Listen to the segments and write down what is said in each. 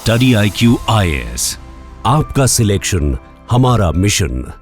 Study IQ IAS, आपका selection हमारा mission.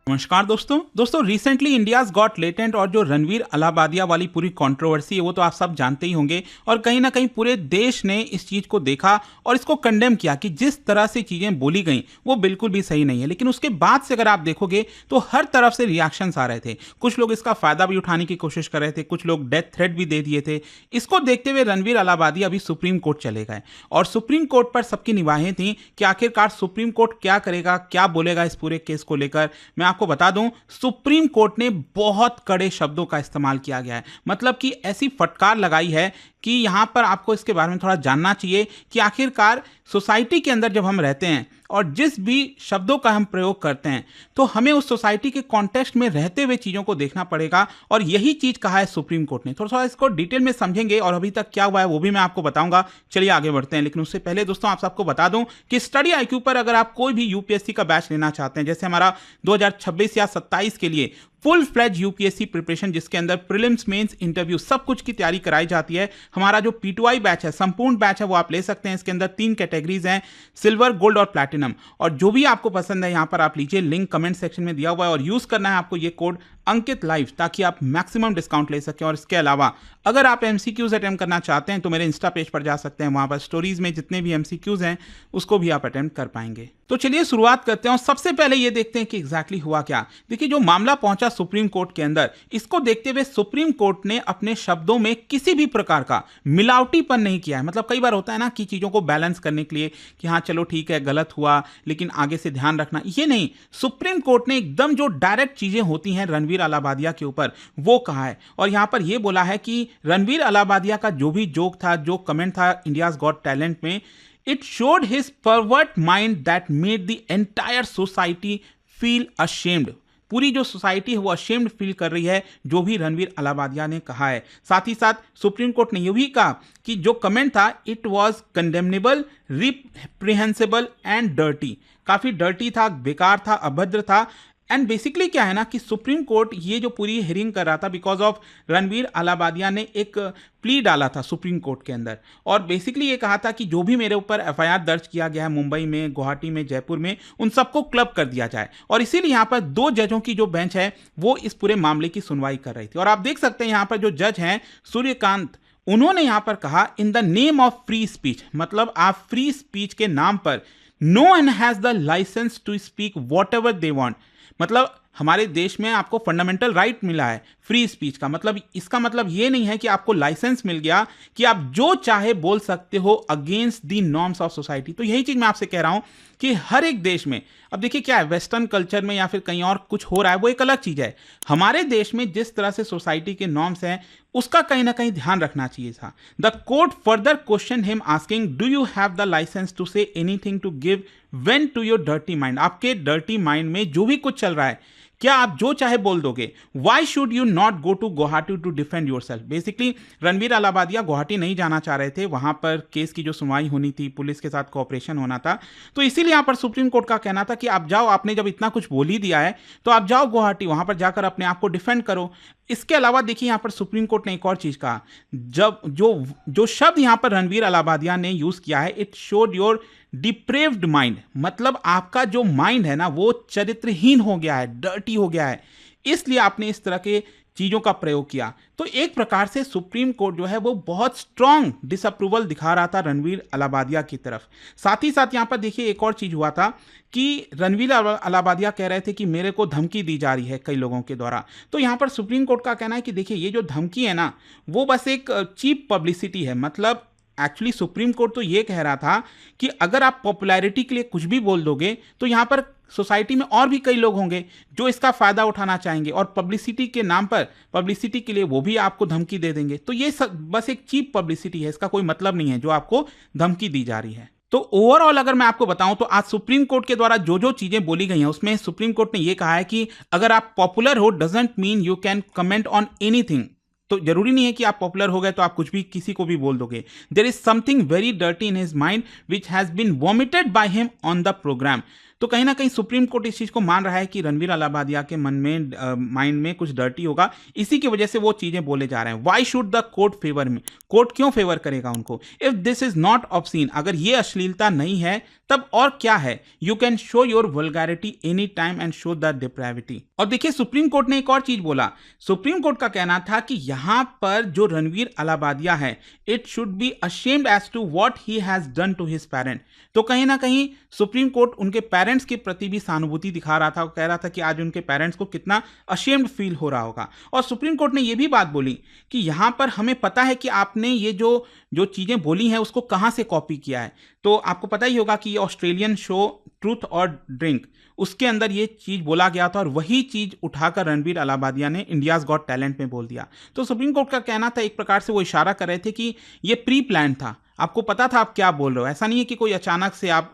नमस्कार दोस्तों रिसेंटली इंडियाज गॉट लेटेंट और जो रणवीर अलाहाबादिया वाली पूरी कंट्रोवर्सी है वो तो आप सब जानते ही होंगे, और कहीं ना कहीं पूरे देश ने इस चीज़ को देखा और इसको कंडेम किया कि जिस तरह से चीज़ें बोली गई वो बिल्कुल भी सही नहीं है। लेकिन उसके बाद से अगर आप देखोगे तो हर तरफ से रिएक्शंस आ रहे थे। कुछ लोग इसका फायदा भी उठाने की कोशिश कर रहे थे, कुछ लोग डेथ थ्रेट भी दे दिए थे। इसको देखते हुए रणवीर अलाहाबादिया अभी सुप्रीम कोर्ट चले गए और सुप्रीम कोर्ट पर सबकी निगाहें थी कि आखिरकार सुप्रीम कोर्ट क्या करेगा, क्या बोलेगा इस पूरे केस को लेकर। मैं आपको बता दूं, सुप्रीम कोर्ट ने बहुत कड़े शब्दों का इस्तेमाल किया गया है, मतलब कि ऐसी फटकार लगाई है कि यहां पर आपको इसके बारे में थोड़ा जानना चाहिए कि आखिरकार सोसाइटी के अंदर जब हम रहते हैं और जिस भी शब्दों का हम प्रयोग करते हैं तो हमें उस सोसाइटी के कॉन्टेक्स्ट में रहते हुए चीज़ों को देखना पड़ेगा, और यही चीज़ कहा है सुप्रीम कोर्ट ने। थोड़ा सा इसको डिटेल में समझेंगे और अभी तक क्या हुआ है वो भी मैं आपको बताऊंगा। चलिए आगे बढ़ते हैं, लेकिन उससे पहले दोस्तों आप सबको बता दूं कि स्टडी IQ पर अगर आप कोई भी यूपीएससी का बैच लेना चाहते हैं, जैसे हमारा 2026 या 27 के लिए फुल फ्लेज यूपीएससी प्रिपरेशन जिसके अंदर प्रीलिम्स, मेंस, इंटरव्यू सब कुछ की तैयारी कराई जाती है, हमारा जो P2I बैच है, संपूर्ण बैच है, वो आप ले सकते हैं। इसके अंदर 3 कैटेगरीज हैं, सिल्वर, गोल्ड और प्लैटिनम, और जो भी आपको पसंद है यहां पर आप लीजिए, लिंक कमेंट सेक्शन में दिया हुआ है, और यूज करना है आपको ये कोड अंकित लाइव ताकि आप मैक्सिमम डिस्काउंट ले सकें। और इसके अलावा अगर आप MCQs अटेम्प्ट करना चाहते हैं तो मेरे इंस्टा पेज पर जा सकते हैं, वहां पर स्टोरीज में जितने भी MCQs हैं उसको भी आप अटेम्प्ट कर पाएंगे। तो चलिए शुरुआत करते हैं और सबसे पहले ये देखते हैं कि एग्जैक्टली हुआ क्या। देखिए, जो मामला पहुंचा सुप्रीम कोर्ट के अंदर, इसको देखते हुए सुप्रीम कोर्ट ने अपने शब्दों में किसी भी प्रकार का मिलावटीपन नहीं किया है। मतलब कई बार होता है ना कि चीजों को बैलेंस करने के लिए कि हाँ चलो ठीक है गलत हुआ लेकिन आगे से ध्यान रखना, ये नहीं। सुप्रीम कोर्ट ने एकदम जो डायरेक्ट चीजें होती हैं रणवीर अलाहाबादिया के ऊपर वो कहा है, और यहां पर यह बोला है कि रणवीर अलाहाबादिया का जो भी जोक था, जो कमेंट था इंडियाज गॉट टैलेंट में, it showed his pervert mind that made the entire society feel ashamed। पूरी जो सोसाइटी है वो अशेम्ड फील कर रही है जो भी रणवीर अलाहाबादिया ने कहा है। साथ ही साथ सुप्रीम कोर्ट ने यह भी कहा कि जो कमेंट था it was condemnable, reprehensible and dirty. काफी डर्टी था, बेकार था, अभद्र था। एंड बेसिकली क्या है ना कि सुप्रीम कोर्ट ये जो पूरी हियरिंग कर रहा था बिकॉज ऑफ रणवीर अलाहाबादिया ने एक प्ली डाला था सुप्रीम कोर्ट के अंदर, और बेसिकली ये कहा था कि जो भी मेरे ऊपर FIR दर्ज किया गया है मुंबई में, गुवाहाटी में, जयपुर में, उन सबको क्लब कर दिया जाए। और इसीलिए यहाँ पर 2 जजों की जो बेंच है वो इस पूरे मामले की सुनवाई कर रही थी। और आप देख सकते हैं यहाँ पर जो जज हैं सूर्यकांत, उन्होंने यहाँ पर कहा in the name of free speech, मतलब आप फ्री स्पीच के नाम पर no one has the licence to speak whatever they want. मतलब हमारे देश में आपको फंडामेंटल राइट मिला है फ्री स्पीच का, मतलब इसका मतलब ये नहीं है कि आपको लाइसेंस मिल गया कि आप जो चाहे बोल सकते हो against the norms of society. तो यही चीज मैं आपसे कह रहा हूं कि हर एक देश में, अब देखिए क्या है, वेस्टर्न कल्चर में या फिर कहीं और कुछ हो रहा है वो एक अलग चीज है। हमारे देश में जिस तरह से सोसाइटी के नॉर्म्स हैं उसका कहीं ना कहीं ध्यान रखना चाहिए था। The court further question him asking do you have the licence to say anything to give vent to your dirty mind. आपके डर्टी माइंड में जो भी कुछ चल रहा है क्या आप जो चाहे बोल दोगे? Why should you not go to Guwahati to defend yourself. Basically Ranveer Allahabadia Guwahati नहीं जाना चाह रहे थे, वहां पर केस की जो सुनवाई होनी थी, पुलिस के साथ कोऑपरेशन होना था, तो इसीलिए यहां पर सुप्रीम कोर्ट का कहना था कि आप जाओ, आपने जब इतना कुछ बोल ही दिया है तो आप जाओ गुवाहाटी, वहां पर जाकर अपने आप को डिफेंड करो। इसके अलावा देखिए यहां पर सुप्रीम कोर्ट ने एक और चीज कहा, जब जो शब्द यहां पर रणवीर अलाहाबादिया ने यूज किया है, it showed your deprived mind, मतलब आपका जो माइंड है ना वो चरित्रहीन हो गया है, डर्टी हो गया है, इसलिए आपने इस तरह के चीजों का प्रयोग किया। तो एक प्रकार से सुप्रीम कोर्ट जो है वो बहुत स्ट्रांग डिसअप्रूवल दिखा रहा था रणवीर अलाहाबादिया की तरफ। साथ ही साथ यहां पर देखिए एक और चीज हुआ था कि रणवीर अलाहाबादिया कह रहे थे कि मेरे को धमकी दी जा रही है कई लोगों के द्वारा। तो यहां पर सुप्रीम कोर्ट का कहना है कि देखिए ये जो धमकी है ना वो बस एक चीप पब्लिसिटी है। मतलब एक्चुअली सुप्रीम कोर्ट तो ये कह रहा था कि अगर आप पॉपुलैरिटी के लिए कुछ भी बोल दोगे तो यहां पर सोसाइटी में और भी कई लोग होंगे जो इसका फायदा उठाना चाहेंगे, और पब्लिसिटी के नाम पर, पब्लिसिटी के लिए वो भी आपको धमकी दे देंगे। तो ये बस एक चीप पब्लिसिटी है, इसका कोई मतलब नहीं है जो आपको धमकी दी जा रही है। तो ओवरऑल अगर मैं आपको बताऊं तो आज सुप्रीम कोर्ट के द्वारा जो जो चीजें बोली गई हैं उसमें सुप्रीम कोर्ट ने यह कहा है कि अगर आप पॉपुलर हो doesn't mean you can comment on anything. तो जरूरी नहीं है कि आप पॉपुलर हो गए तो आप कुछ भी किसी को भी बोल दोगे। There is something very dirty in his mind which has been vomited by him on the program. तो कहीं ना कहीं सुप्रीम कोर्ट इस चीज को मान रहा है कि रणवीर अलाहाबादिया के मन में माइंड में कुछ डर्टी होगा, इसी की वजह से वो चीजें बोले जा रहे हैं। Why should the court favour में, कोर्ट क्यों फेवर करेगा उनको? If this is not obscene, अगर ये अश्लीलता नहीं है तब और क्या है? You can show your vulgarity any time and show the depravity. और देखिए सुप्रीम कोर्ट ने एक और चीज बोला। सुप्रीम कोर्ट का कहना था कि यहां पर जो रणवीर अलाहाबादिया है, it should be ashamed as to what he has done to his parent. तो कहीं ना कहीं सुप्रीम कोर्ट उनके पेरेंट्स के प्रति भी सहानुभूति दिखा रहा था, वो कह रहा था कि आज उनके पेरेंट्स को कितना अशेम्ड फील हो रहा होगा। और सुप्रीम कोर्ट ने यह भी बात बोली कि यहां पर हमें पता है कि आपने ये जो चीजें बोली हैं उसको कहां से कॉपी किया है। तो आपको पता ही होगा कि ये ऑस्ट्रेलियन शो ट्रूथ और ड्रिंक, उसके अंदर ये चीज बोला गया था और वही चीज उठाकर रणवीर अलाहाबादिया ने इंडियाज गॉट टैलेंट में बोल दिया। तो सुप्रीम कोर्ट का कहना था, एक प्रकार से वो इशारा कर रहे थे कि ये प्री प्लान था, आपको पता था आप क्या बोल रहे हो। ऐसा नहीं है कि कोई अचानक से आप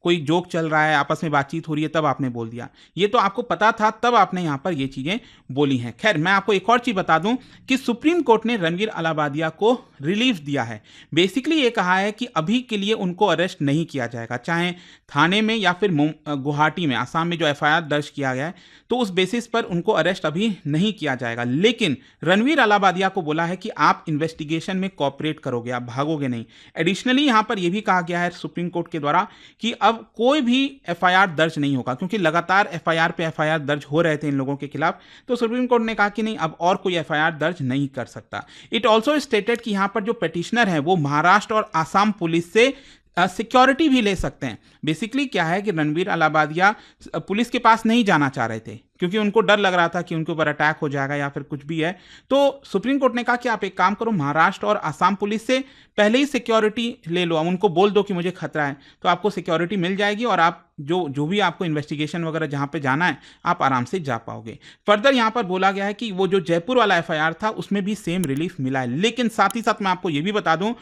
कोई जोक चल रहा है, आपस में बातचीत हो रही है तब आपने बोल दिया। ये तो आपको पता था, तब आपने यहाँ पर ये चीजें बोली हैं। खैर, मैं आपको एक और चीज बता दूं कि सुप्रीम कोर्ट ने रणवीर अलाहाबादिया को रिलीफ दिया है। बेसिकली ये कहा है कि अभी के लिए उनको अरेस्ट नहीं किया जाएगा, चाहे थाने में या फिर गुवाहाटी में, आसाम में जो एफआईआर दर्ज किया गया है, तो उस बेसिस पर उनको अरेस्ट अभी नहीं किया जाएगा। लेकिन रणवीर अलाहाबादिया को बोला है कि आप इन्वेस्टिगेशन में कोऑपरेट करोगे, आप भागोगे नहीं। एडिशनली यहां पर यह भी कहा गया है सुप्रीम कोर्ट के द्वारा कि अब कोई भी एफआईआर दर्ज नहीं होगा, क्योंकि लगातार एफआईआर पे एफआईआर दर्ज हो रहे थे इन लोगों के खिलाफ। तो सुप्रीम कोर्ट ने कहा कि नहीं, अब और कोई एफआईआर दर्ज नहीं कर सकता। इट ऑल्सो स्टेटेड कि यहां पर जो पेटिशनर है वो महाराष्ट्र और आसाम पुलिस से सिक्योरिटी भी ले सकते हैं। बेसिकली क्या है कि रणवीर अलाहाबादिया पुलिस के पास नहीं जाना चाह रहे थे, क्योंकि उनको डर लग रहा था कि उनके ऊपर अटैक हो जाएगा या फिर कुछ भी है। तो सुप्रीम कोर्ट ने कहा कि आप एक काम करो, महाराष्ट्र और आसाम पुलिस से पहले ही सिक्योरिटी ले लो, उनको बोल दो कि मुझे खतरा है, तो आपको सिक्योरिटी मिल जाएगी और आप जो भी आपको इन्वेस्टिगेशन वगैरह जहां पे जाना है आप आराम से जा पाओगे। फर्दर यहां पर बोला गया है कि वो जो जयपुर वाला एफआईआर था उसमें भी सेम रिलीफ मिला है। लेकिन साथ ही साथ मैं आपको ये भी बता दूं,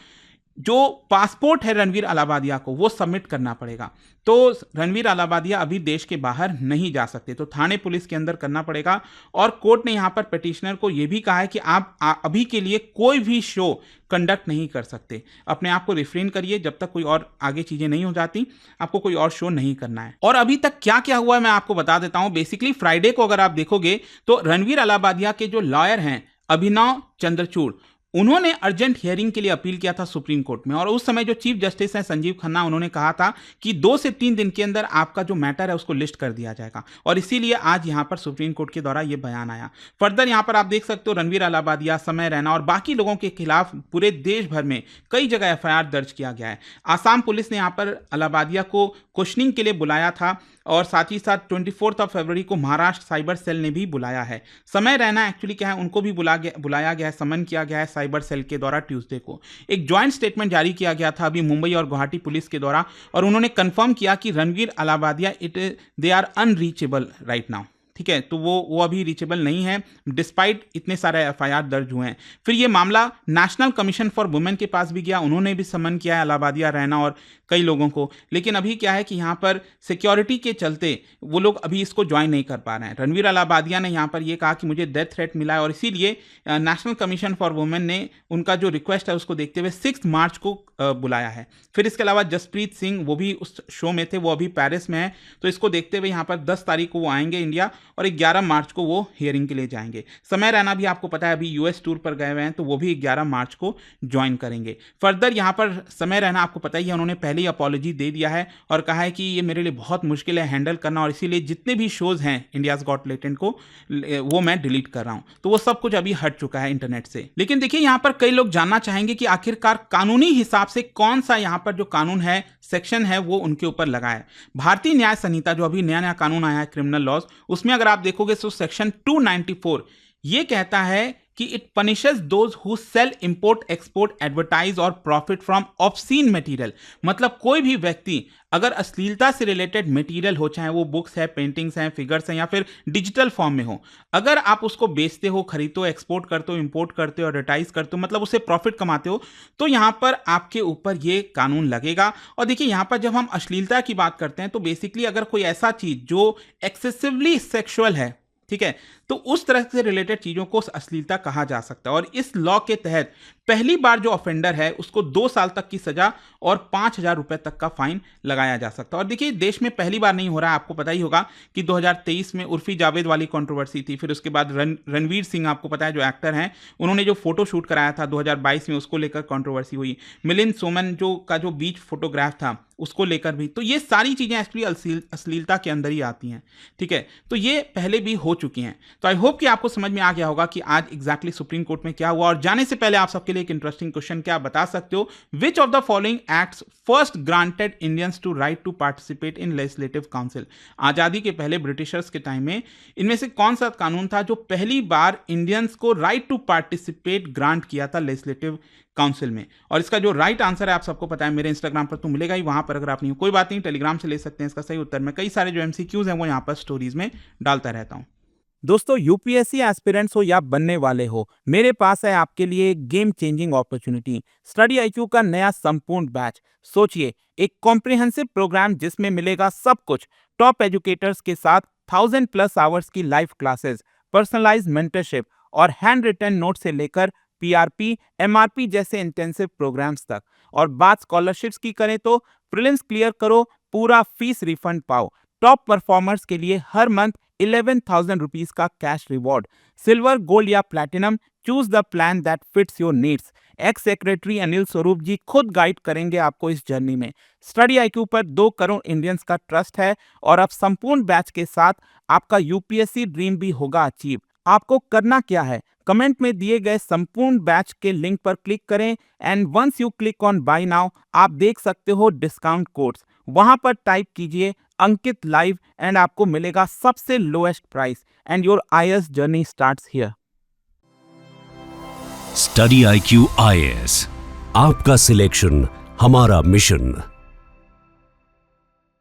जो पासपोर्ट है रणवीर अलाहाबादिया को वो सबमिट करना पड़ेगा। तो रणवीर अलाहाबादिया अभी देश के बाहर नहीं जा सकते, तो थाने पुलिस के अंदर करना पड़ेगा। और कोर्ट ने यहां पर पिटिशनर को यह भी कहा है कि आप अभी के लिए कोई भी शो कंडक्ट नहीं कर सकते, अपने आप को रिफ्रेन करिए, जब तक कोई और आगे चीजें नहीं हो जाती आपको कोई और शो नहीं करना है। और अभी तक क्या क्या हुआ है मैं आपको बता देता हूं। बेसिकली फ्राइडे को अगर आप देखोगे तो रणवीर अलाहाबादिया के जो लॉयर हैं अभिनव चंद्रचूड़, उन्होंने अर्जेंट हियरिंग के लिए अपील किया था सुप्रीम कोर्ट में। और उस समय जो चीफ जस्टिस हैं संजीव खन्ना, उन्होंने कहा था कि 2 से 3 दिन के अंदर आपका जो मैटर है उसको लिस्ट कर दिया जाएगा। और इसीलिए आज यहां पर सुप्रीम कोर्ट के द्वारा यह बयान आया। फर्दर यहां पर आप देख सकते हो रणवीर अलाहाबादिया, समय रैना और बाकी लोगों के खिलाफ पूरे देश भर में कई जगह एफआईआर दर्ज किया गया है। आसाम पुलिस ने यहां पर अलाहाबादिया को क्वेश्चनिंग के लिए बुलाया था और साथ ही साथ 24 फरवरी को महाराष्ट्र साइबर सेल ने भी बुलाया है। समय रैना एक्चुअली क्या है, उनको भी बुलाया गया है, समन किया गया है साइबर सेल के द्वारा ट्यूसडे को। एक ज्वाइंट स्टेटमेंट जारी किया गया था अभी मुंबई और गुवाहाटी पुलिस के द्वारा, और उन्होंने कंफर्म किया कि Ranveer Allahbadia they are unreachable right now. ठीक है, तो वो अभी रीचेबल नहीं है डिस्पाइट इतने सारे एफआईआर दर्ज हुए हैं। फिर ये मामला नेशनल कमीशन फॉर वुमेन के पास भी गया, उन्होंने भी समन किया है अलाहाबादिया, रैना और कई लोगों को। लेकिन अभी क्या है कि यहाँ पर सिक्योरिटी के चलते वो लोग अभी इसको ज्वाइन नहीं कर पा रहे हैं। रणवीर अलाहाबादिया ने यहाँ पर ये कहा कि मुझे डेथ थ्रेट मिला है और इसीलिए नेशनल कमीशन फॉर वुमेन ने उनका जो रिक्वेस्ट है उसको देखते हुए 6 मार्च को बुलाया है। फिर इसके अलावा जसप्रीत सिंह, वो भी उस शो में थे, वो अभी पेरिस में है, तो इसको देखते हुए यहाँ पर 10 तारीख को वो आएंगे इंडिया और 11 मार्च को वो हियरिंग के लिए जाएंगे। समय रैना भी आपको पता है अभी यूएस टूर पर गए हुए हैं, तो वो भी 11 मार्च को ज्वाइन करेंगे। फर्दर यहाँ पर समय रैना आपको पता ही है, उन्होंने पहले ही अपॉलॉजी दे दिया है और कहा है कि ये मेरे लिए बहुत मुश्किल है हैंडल करना और इसीलिए जितने भी शोज हैं इंडियाज गॉट टैलेंट को वो मैं डिलीट कर रहा हूं। तो वो सब कुछ अभी हट चुका है इंटरनेट से। लेकिन देखिए यहाँ पर कई लोग जानना चाहेंगे कि आखिरकार कानूनी हिसाब से कौन सा यहाँ पर जो कानून है, सेक्शन है, वो उनके ऊपर लगा है। भारतीय न्याय संहिता जो अभी नया कानून आया है क्रिमिनल लॉज, उसमें अगर आप देखोगे तो सेक्शन 294 ये कहता है कि it punishes those who sell, import, export, advertise और प्रॉफिट फ्रॉम ऑब्सीन मटेरियल। मतलब कोई भी व्यक्ति अगर अश्लीलता से रिलेटेड मटेरियल हो, चाहे वो बुक्स है, पेंटिंग्स हैं, फिगर्स हैं या फिर डिजिटल फॉर्म में हो, अगर आप उसको बेचते हो, खरीदते हो, एक्सपोर्ट करते हो, इंपोर्ट करते हो, एडवर्टाइज करते हो, मतलब उससे प्रॉफिट कमाते हो, तो यहां पर आपके ऊपर ये कानून लगेगा। और देखिए यहां पर जब हम अश्लीलता की बात करते हैं तो बेसिकली अगर कोई ऐसा चीज जो एक्सेसिवली सेक्सुअल है, ठीक है, तो उस तरह से रिलेटेड चीज़ों को अश्लीलता कहा जा सकता है। और इस लॉ के तहत पहली बार जो ऑफेंडर है उसको 2 साल तक की सजा और 5,000 रुपए तक का फाइन लगाया जा सकता है। और देखिए, देश में पहली बार नहीं हो रहा है, आपको पता ही होगा कि 2023 में उर्फी जावेद वाली कंट्रोवर्सी थी, फिर उसके बाद रणवीर सिंह, आपको पता है जो एक्टर हैं, उन्होंने जो फोटो शूट कराया था 2022 में, उसको लेकर कंट्रोवर्सी हुई। मिलिंद सोमन जो बीच फोटोग्राफ था उसको लेकर भी। तो ये सारी चीज़ें एक्चुअली अश्लीलता के अंदर ही आती हैं, ठीक है। तो ये पहले भी हो चुकी हैं। तो आई होप कि आपको समझ में आ गया होगा कि आज एग्जैक्टली सुप्रीम कोर्ट में क्या हुआ। और जाने से पहले आप सबके लिए एक इंटरेस्टिंग क्वेश्चन, क्या आप बता सकते हो which of the following acts first granted Indians to right to participate in legislative council? आज़ादी के पहले ब्रिटिशर्स के टाइम में इनमें से कौन सा कानून था जो पहली बार इंडियंस को राइट टू पार्टिसिपेट ग्रांट किया था लेजिस्लेटिव काउंसिल में? और इसका जो राइट आंसर है आप सबको पता है, मेरे इंस्टाग्राम पर तो मिलेगा ही, वहां पर अगर आप नहीं हो कोई बात नहीं, टेलीग्राम से ले सकते हैं इसका सही उत्तर। मैं कई सारे जो एमसीक्यूज हैं वो यहाँ पर स्टोरीज में डालता रहता हूँ। दोस्तों, यूपीएससी एस्पिरेंट्स हो या बनने वाले हो, मेरे पास है आपके लिए एक game changing opportunity, study IQ का नया संपूर्ण बैच। सोचिए, एक कॉम्प्रिहेंसिव प्रोग्राम जिसमें मिलेगा सब कुछ, टॉप एजुकेटर्स के साथ 1000+ आवर्स की लाइव क्लासेस, पर्सनलाइज्ड मेंटरशिप और हैंड रिटन नोट से लेकर पीआरपी, एमआरपी जैसे इंटेंसिव प्रोग्राम्स तक। और बात स्कॉलरशिप्स की करें तो प्रीलिम्स क्लियर करो, पूरा फीस रिफंड पाओ। टॉप परफॉर्मर्स के लिए हर मंथ 11,000 रुपीज का कैश रिवॉर्ड। सिल्वर, गोल्ड या platinum, choose the plan that fits your needs. X secretary Anil Swarup जी खुद गाइड करेंगे आपको इस जर्नी में। स्टडी आईक्यू पर 2 करोड़ इंडियंस का ट्रस्ट है और अब संपूर्ण बैच के साथ आपका यूपीएससी ड्रीम भी होगा अचीव। आपको करना क्या है, कमेंट में दिए गए संपूर्ण बैच के लिंक पर क्लिक करें and once you click on buy now, आप देख सकते हो डिस्काउंट कोड्स। वहां पर टाइप कीजिए अंकित लाइव एंड आपको मिलेगा सबसे lowest price and your IAS journey starts here. Study IQ IAS, आपका सिलेक्शन हमारा मिशन।